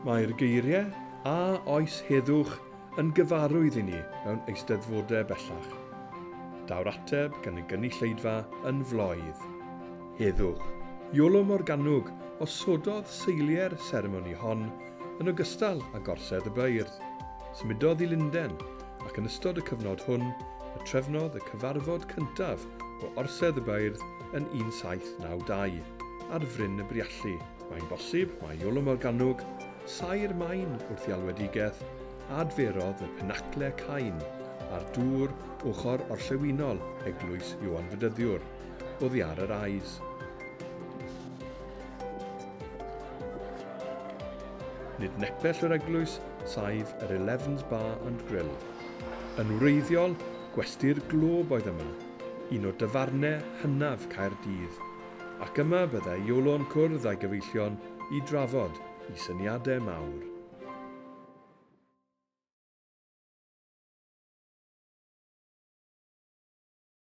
Mae'r geiriau a oes heddwch yn gyfarwydd i ni mewn eisteddfodau bellach. Daw'r ateb gan y gynulleidfa yn floedd. Heddwch. Iolo Morgannwg osododd seiliau'r seremoni hon yn ogystal â gorsedd y beirdd. Symudodd i Lundain ac yn ystod y cyfnod hwn, y trefnodd y cyfarfod cyntaf o orsedd y beirdd yn 1792 ar Fryn y Briallu. Mae'n bosib mae Iolo Morgannwg, sair maen wrth i alwedigaeth, adferodd y Penaclau Cain ar dŵr ochr orllewinol eglwys Ioan Fydyddiwr, oddi ar yr Ais. Nid nepell yr eglwys, saif yr Elefns Bar and Grill. Yn wreiddiol, gwesty'r glob oedd yma, un o dyfarnau hynaf Caerdydd, ac yma byddai Iolo yn cwrdd â'i gyfeillion i drafod ei syniadau mawr.